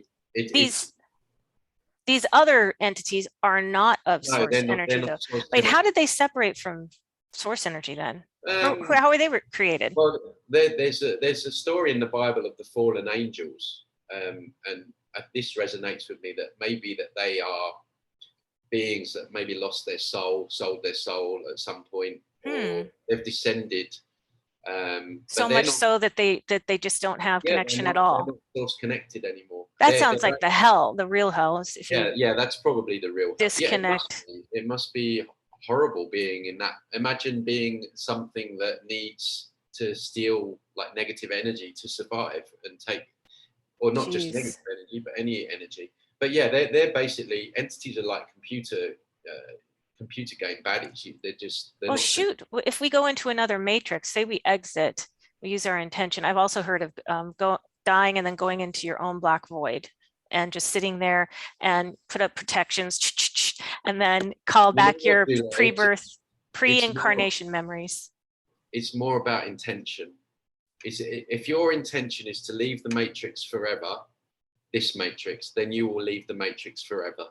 these other entities are not of source energy, though. Wait, how did they separate from source energy then? How were they created? Well, there's a story in the Bible of the fallen angels, and this resonates with me, that maybe that they are beings that maybe lost their soul, sold their soul at some point, or they've descended. So much so that they just don't have connection at they're all. not source connected anymore. That sounds like the hell, the real hell is if you that's probably the real hell. disconnect. It must be horrible being in that. Imagine being something that needs to steal like negative energy to survive and take, or not just negative energy, but any energy. But yeah, they're basically, entities are like computer game baddies. They're Well, not. shoot, if we go into another matrix, say we exit, we use our intention. I've also heard of dying and then going into your own black void and just sitting there and put up protections and then call back your pre-birth, pre-incarnation memories. It's more about intention. If your intention is to leave the matrix forever, this matrix, then you will leave the matrix forever,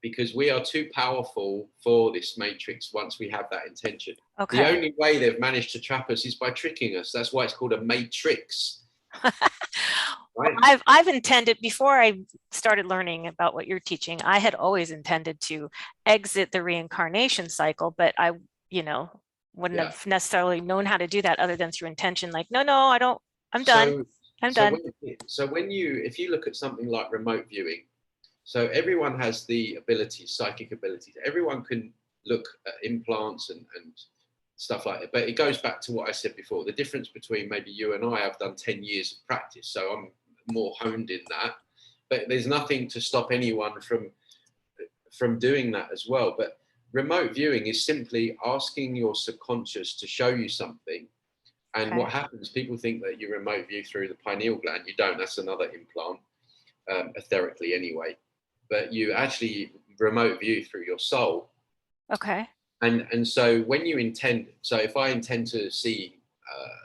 because we are too powerful for this matrix once we have that intention. Okay. The only way they've managed to trap us is by tricking us. That's why it's called a matrix. Right? Well, I've intended, before I started learning about what you're teaching, I had always intended to exit the reincarnation cycle, but I, wouldn't have necessarily known how to do that other than through intention. Like, no, I don't, I'm done. I'm done. If you look at something like remote viewing, so everyone has the abilities, psychic abilities. Everyone can look at implants and stuff like that. But it goes back to what I said before. The difference between maybe you and I have done 10 years of practice, so I'm more honed in that. But there's nothing to stop anyone from doing that as well. But remote viewing is simply asking your subconscious to show you something. And what happens, people think that you remote view through the pineal gland. You don't. That's another implant, etherically anyway. But you actually remote view through your soul. Okay. And so when you intend, so if I intend to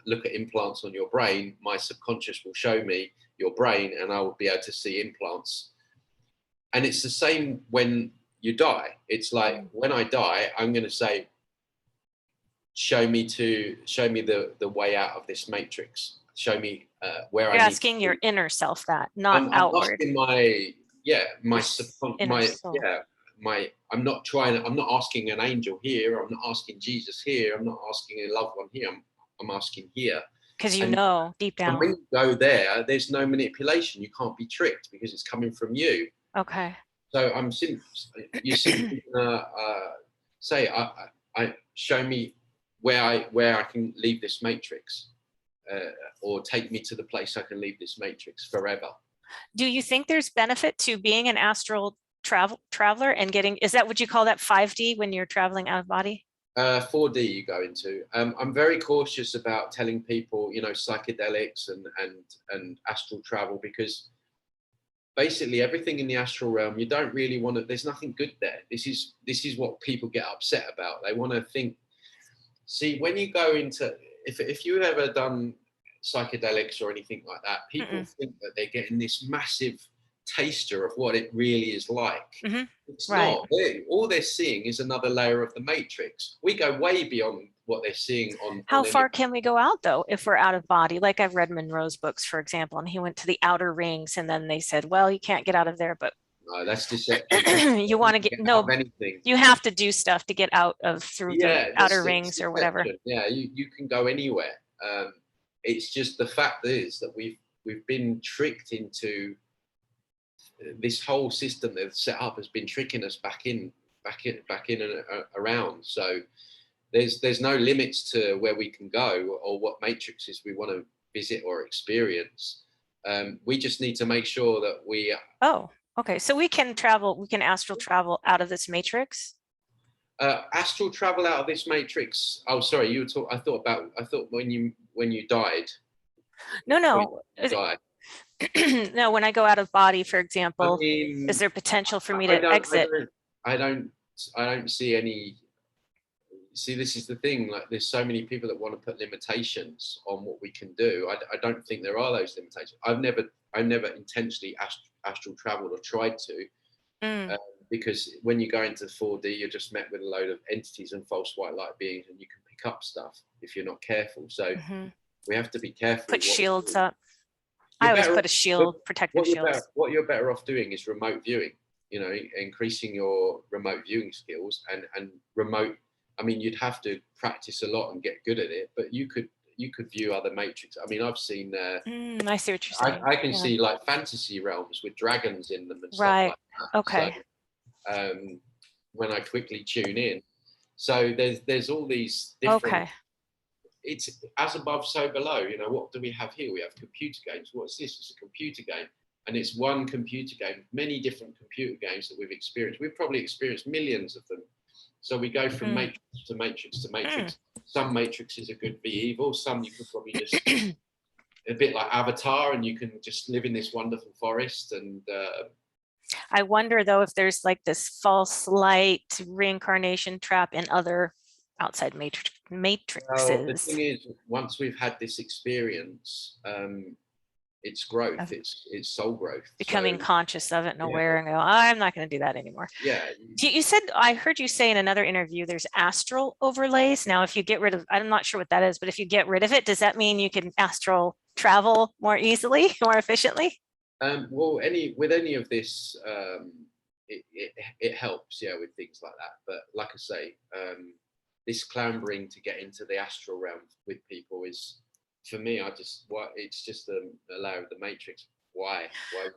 look at implants on your brain, my subconscious will show me your brain and I will be able to see implants. And it's the same when you die. It's like when I die, I'm going to say, show me the way out of this matrix. Show me where I need. You're asking your inner self that, not outward. I'm asking I'm not asking an angel here. I'm not asking Jesus here. I'm not asking a loved one here. I'm asking here. Because deep down. And when you go there, there's no manipulation. You can't be tricked because it's coming from you. Okay. So you're simply gonna say, I show me where I can leave this matrix, or take me to the place I can leave this matrix forever. Do you think there's benefit to being an astral traveler and is that what you call that 5D when you're traveling out of body? 4D you go into. I'm very cautious about telling people, psychedelics and astral travel, because basically everything in the astral realm, you don't really want to, there's nothing good there. This is what people get upset about. They want to think, see, when you go into, if you've ever done psychedelics or anything like that, people think that they're getting this massive taster of what it really is like. It's not. All they're seeing is another layer of the matrix. We go way beyond what they're seeing on. How far can we go out though if we're out of body? Like I've read Monroe's books, for example, and he went to the outer rings and then they said, well, you can't get out of there, but no, that's deceptive. You want to get you have to do stuff to get out of through the outer rings or whatever. Yeah, you can go anywhere. It's just the fact is that we've been tricked into this whole system they've set up has been tricking us back in and around. So there's no limits to where we can go or what matrices we want to visit or experience. We just need to make sure that we. Oh, okay. So we can astral travel out of this matrix. Astral travel out of this matrix. Oh, sorry, you were talking. I thought when you died. No. No, when I go out of body, for example, is there potential for me to exit? I don't see any. See, this is the thing. Like, there's so many people that want to put limitations on what we can do. I don't think there are those limitations. I never intentionally astral traveled or tried to, because when you go into 4D, you're just met with a load of entities and false white light beings, and you can pick up stuff if you're not careful. So we have to be careful. Put shields up. I always put a shield, protective shields. What you're better off doing is remote viewing. you know, increasing your remote viewing skills and remote. I mean, you'd have to practice a lot and get good at it, but you could view other matrix. I mean, I've seen. I see what you're saying. I can see like fantasy realms with dragons in them and stuff Right. like that. Okay. So when I quickly tune in, so there's all these different. Okay. It's as above, so below. You know, what do we have here? We have computer games. What's this? It's a computer game. And it's one computer game, many different computer games that we've experienced. We've probably experienced millions of them. So we go from matrix to matrix to matrix. Some matrices are good, be evil. Some you could probably just, a bit like Avatar, and you can just live in this wonderful forest. And I wonder, though, if there's like this false light reincarnation trap in other outside matrices. Well, the thing is, once we've had this experience, it's growth, it's soul growth, becoming conscious of it and aware, and go, I'm not going to do that anymore. You said, I heard you say in another interview, there's astral overlays. Now, if you get rid of, I'm not sure what that is, but if you get rid of it, does that mean you can astral travel more easily, more efficiently? Well, with any of this, it helps, with things like that. But like I say, this clambering to get into the astral realm with people is, for me, it's just a layer of the matrix. Why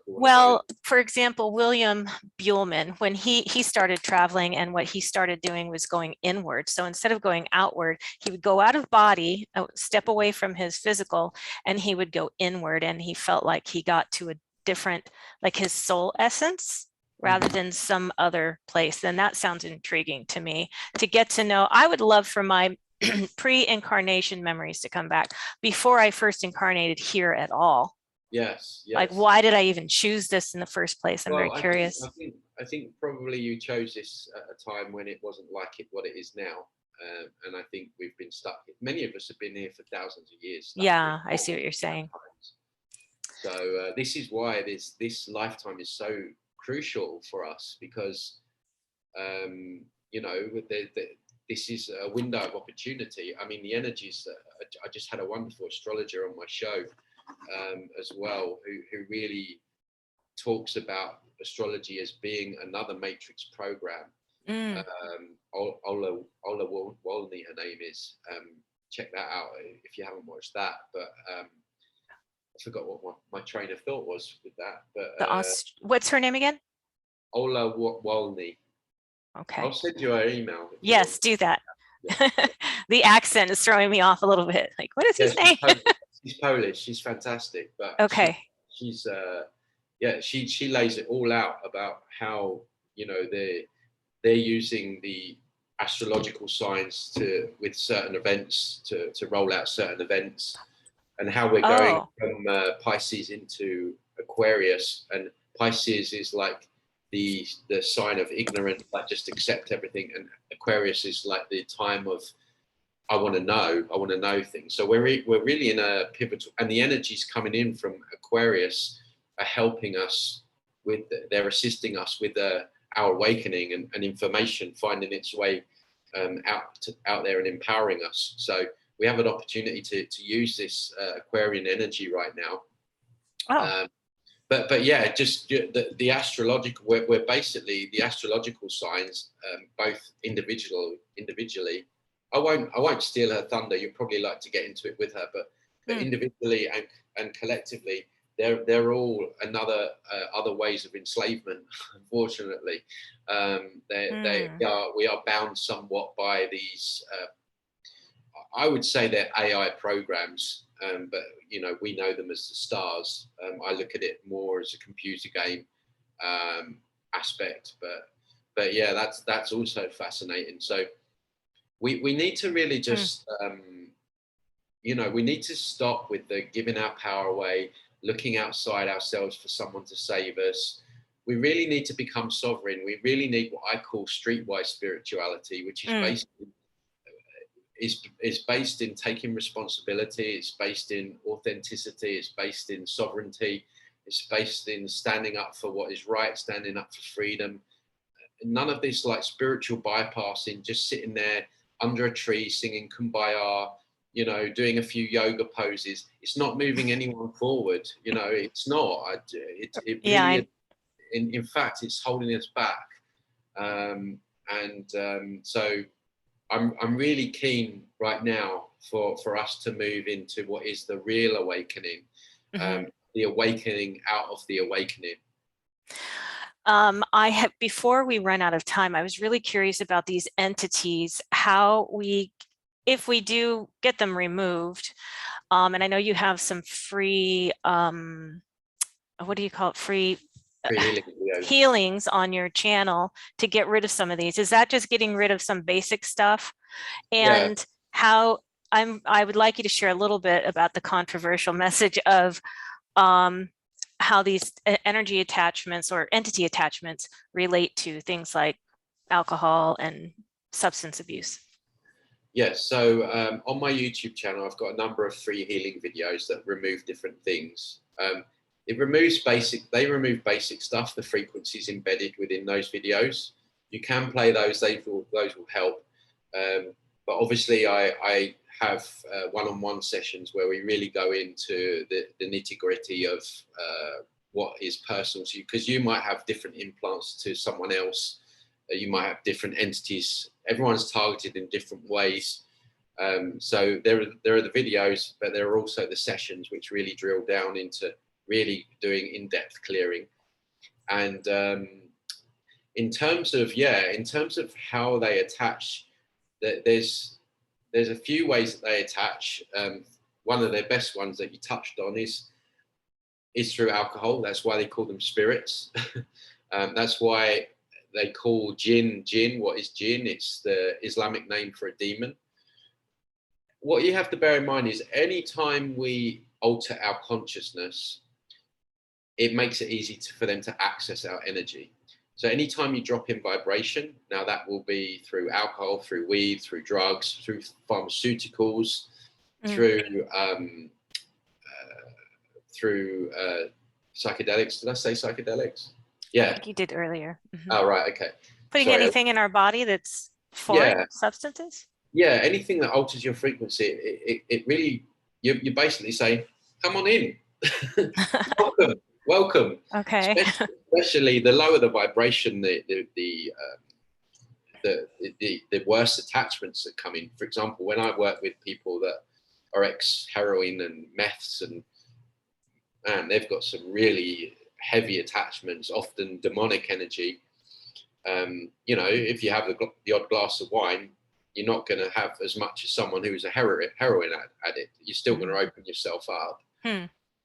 well, for example, William Buhlman, when he started traveling, and what he started doing was going inward. So instead of going outward, he would go out of body, step away from his physical, and he would go inward, and he felt like he got to a different, like his soul essence, rather than some other place. And that sounds intriguing to me, to get to know. I would love for my pre-incarnation memories to come back before I first incarnated here at all. Yes. Like, why did I even choose this in the first place? I'm very curious. I think probably you chose this at a time when it wasn't like what it is now. And I think we've been stuck. Many of us have been here for thousands of years. Yeah, I see what you're saying. So this is why this lifetime is so crucial for us, because you know, this is a window of opportunity. I mean, the energies. I just had a wonderful astrologer on my show as well, who really talks about astrology as being another matrix program. Ola Wolny, her name is. Check that out if you haven't watched that. But I forgot what my train of thought was with that. But what's her name again? Ola Wolny. Okay. I'll send you her email. Yes, do that. Yeah. The accent is throwing me off a little bit. Like, what is he saying? She's Polish. She's fantastic. But okay. She's she lays it all out about how, you know, they're using the astrological signs with certain events to roll out certain events, and how we're going from Pisces into Aquarius, and Pisces is like the sign of ignorance, like just accept everything, and Aquarius is like the time of I want to know things. So we're really in a pivotal, and the energies coming in from Aquarius are helping us they're assisting us with our awakening and information finding its way out there and empowering us. So we have an opportunity to use this Aquarian energy right now. But yeah, just the astrological, we're basically the astrological signs, both individually. I won't steal her thunder. You'd probably like to get into it with her, but individually and collectively, they're all other ways of enslavement. Unfortunately, we are bound somewhat by these. I would say they're AI programs, but you know, we know them as the stars. I look at it more as a computer game aspect, but yeah, that's also fascinating. So we need to really just you know, we need to stop with the giving our power away, looking outside ourselves for someone to save us. We really need to become sovereign. We really need what I call streetwise spirituality, which is based in taking responsibility. It's based in authenticity. It's based in sovereignty. It's based in standing up for what is right, standing up for freedom. None of this like spiritual bypassing, just sitting there under a tree singing Kumbaya, you know, doing a few yoga poses. It's not moving anyone forward. You know, it's not. in fact, it's holding us back. So I'm really keen right now for us to move into what is the real awakening, the awakening out of the awakening. Before we run out of time, I was really curious about these entities, if we do get them removed, and I know you have some free, what do you call it? Free healings on your channel to get rid of some of these. Is that just getting rid of some basic stuff? And how I would like you to share a little bit about the controversial message of how these energy attachments or entity attachments relate to things like alcohol and substance abuse. Yes, so on my YouTube channel, I've got a number of free healing videos that remove different things. They remove basic stuff, the frequencies embedded within those videos. You can play those, those will help. But obviously I have one-on-one sessions where we really go into the nitty-gritty of what is personal to you, because you might have different implants to someone else. You might have different entities. Everyone's targeted in different ways. So there are the videos, but there are also the sessions which really drill down into really doing in-depth clearing. And in terms of how they attach, there's a few ways that they attach. One of their best ones that you touched on is through alcohol. That's why they call them spirits. That's why they call jinn. What is jinn? It's the Islamic name for a demon. What you have to bear in mind is anytime we alter our consciousness, it makes it easy for them to access our energy. So anytime you drop in vibration, now that will be through alcohol, through weed, through drugs, through pharmaceuticals, through psychedelics. Did I say psychedelics? Yeah. I think you did earlier. Oh, right. Okay. Putting anything in our body that's foreign substances? Yeah, anything that alters your frequency, it really, you basically say, come on in. Welcome. Okay. Especially the lower the vibration, the worse attachments that come in. For example, when I work with people that are ex-heroin and meths, and they've got some really heavy attachments, often demonic energy. If you have the odd glass of wine, you're not going to have as much as someone who's a heroin addict. You're still going to open yourself up.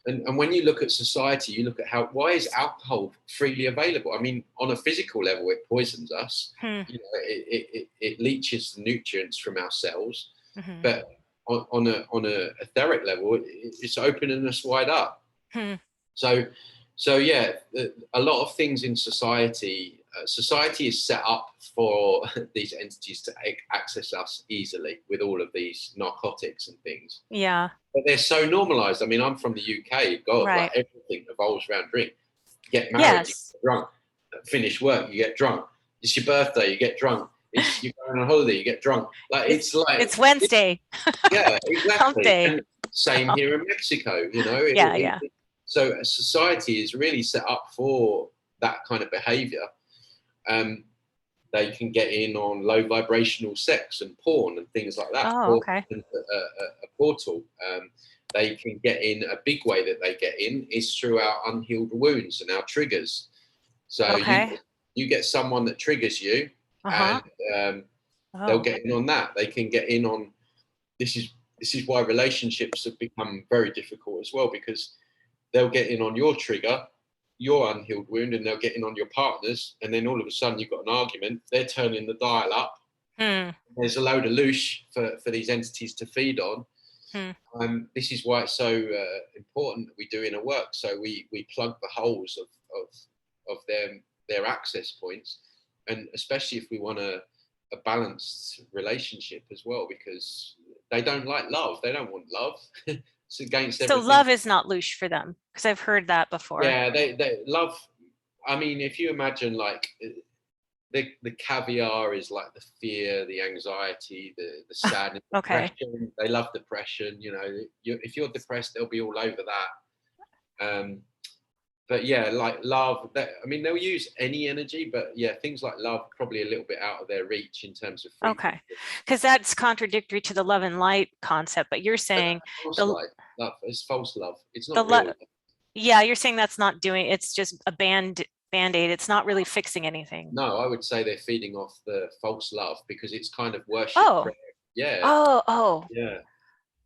And when you look at society, you look at why is alcohol freely available? I mean, on a physical level, it poisons us. It leaches the nutrients from our cells. But on a etheric level, it's opening us wide up. So yeah, a lot of things in society is set up for these entities to access us easily with all of these narcotics and things. Yeah. But they're so normalized. I mean, I'm from the UK. God, like everything revolves around drink. Get married, you get drunk. Finish work, you get drunk. It's your birthday, you get drunk. You're going on holiday, you get drunk. It's Wednesday. Yeah, exactly. And same here in Mexico. So society is really set up for that kind of behavior. They can get in on low vibrational sex and porn and things like that. Oh, okay. A portal. They can get in. A big way that they get in is through our unhealed wounds and our triggers. So you get someone that triggers you, and they'll get in on that. They can get in on. This is why relationships have become very difficult as well, because they'll get in on your trigger, your unhealed wound, and they'll get in on your partners, and then all of a sudden you've got an argument. They're turning the dial up. There's a load of loosh for these entities to feed on. This is why it's so important that we do inner work. So we plug the holes of their access points, and especially if we want a balanced relationship as well, because they don't like love. They don't want love. It's against everything. So love is not loosh for them, because I've heard that before. Yeah, they love. I mean, if you imagine like the caviar is like the fear, the anxiety, the sadness, depression. They love depression. If you're depressed, they'll be all over that. but yeah, like love, that, I mean, they'll use any energy, but yeah, things like love probably a little bit out of their reach in terms of frequency. Okay, because that's contradictory to the love and light concept, but you're But saying false the light, love, it's false love. It's the not real love, love. yeah, you're saying that's not doing, it's just a band-aid. It's not really fixing anything. No, I would say they're feeding off the false love because it's kind of worship Oh, prayer. Yeah, oh, yeah.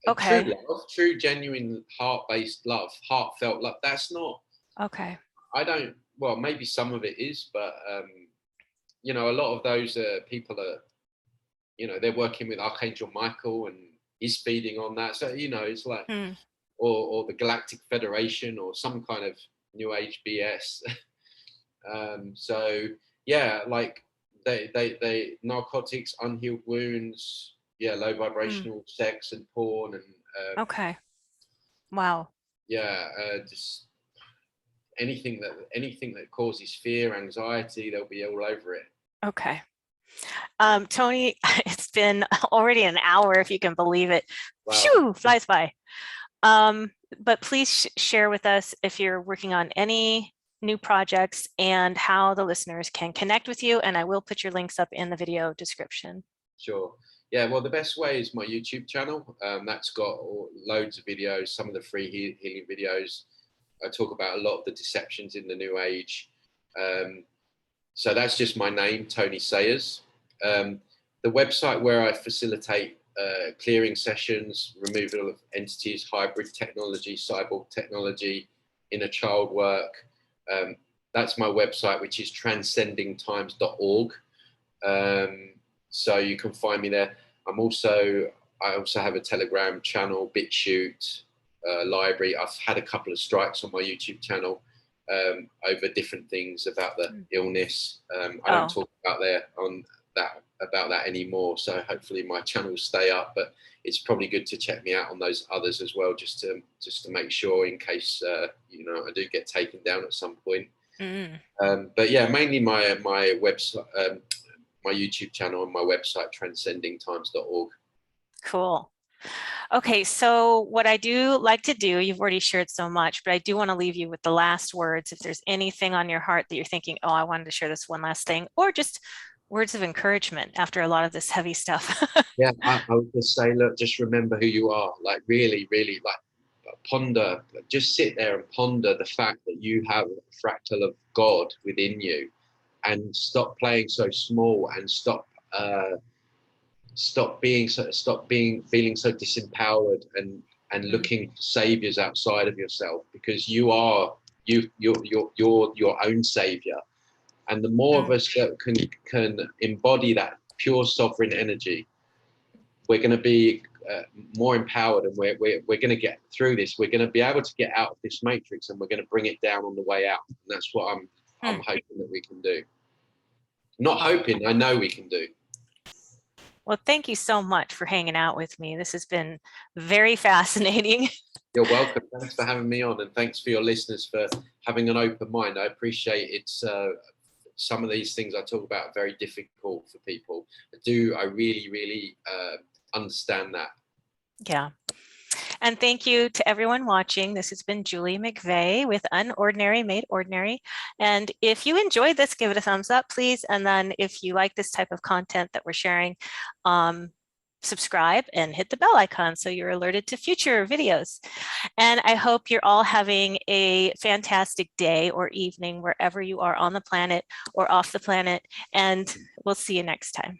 True okay, love, true, genuine, heart-based love, heartfelt love. That's not. okay. I don't. Well, maybe some of it is, but you know, a lot of those people are. You know, they're working with Archangel Michael, and he's feeding on that. So you know, it's like, Hmm. or the Galactic Federation, or some kind of New Age BS. So yeah, like they narcotics, unhealed wounds, yeah, low Hmm. vibrational sex and porn, and Okay, wow. yeah, just anything that causes fear, anxiety, they'll be all over it. Okay. Tony, it's been already an hour, if you can believe it. Wow. Shoo, flies by. Um, but please share with us if you're working on any new projects and how the listeners can connect with you. And I will put your links up in the video description. Sure. Yeah, well, the best way is my YouTube channel. That's got loads of videos, some of the free healing videos. I talk about a lot of the deceptions in the New Age. So that's just my name, Tony Sayers. The website where I facilitate clearing sessions, removal of entities, hybrid technology, cyborg technology, inner child work. That's my website, which is transcendingtimes.org. So you can find me there. I also have a Telegram channel, BitChute, library. I've had a couple of strikes on my YouTube channel over different things about the illness. I don't talk about that anymore. So hopefully my channel will stay up. But it's probably good to check me out on those others as well, just to make sure in case you know, I do get taken down at some point. But yeah, mainly my website. My YouTube channel and my website, transcendingtimes.org. Cool. Okay, so what I do like to do, you've already shared so much, but I do want to leave you with the last words. If there's anything on your heart that you're thinking, oh, I wanted to share this one last thing, or just words of encouragement after a lot of this heavy stuff. Yeah, I would just say, look, just remember who you are. Like really, really, like ponder, just sit there and ponder the fact that you have a fractal of God within you, and stop playing so small, and stop feeling so disempowered, and looking for saviors outside of yourself, because you're your own savior. And the more of us that can embody that pure sovereign energy, we're going to be more empowered, and we're going to get through this. We're going to be able to get out of this matrix, and we're going to bring it down on the way out. And that's what I'm hoping that we can do. Not hoping, I know we can do. Well, thank you so much for hanging out with me. This has been very fascinating. You're welcome. Thanks for having me on, and thanks for your listeners for having an open mind. I appreciate it. Some of these things I talk about are very difficult for people. I really, really understand that. Yeah. And thank you to everyone watching. This has been Julie McVey with Unordinary Made Ordinary. And if you enjoyed this, give it a thumbs up, please. And then if you like this type of content that we're sharing, subscribe and hit the bell icon so you're alerted to future videos. And I hope you're all having a fantastic day or evening wherever you are on the planet or off the planet. And we'll see you next time.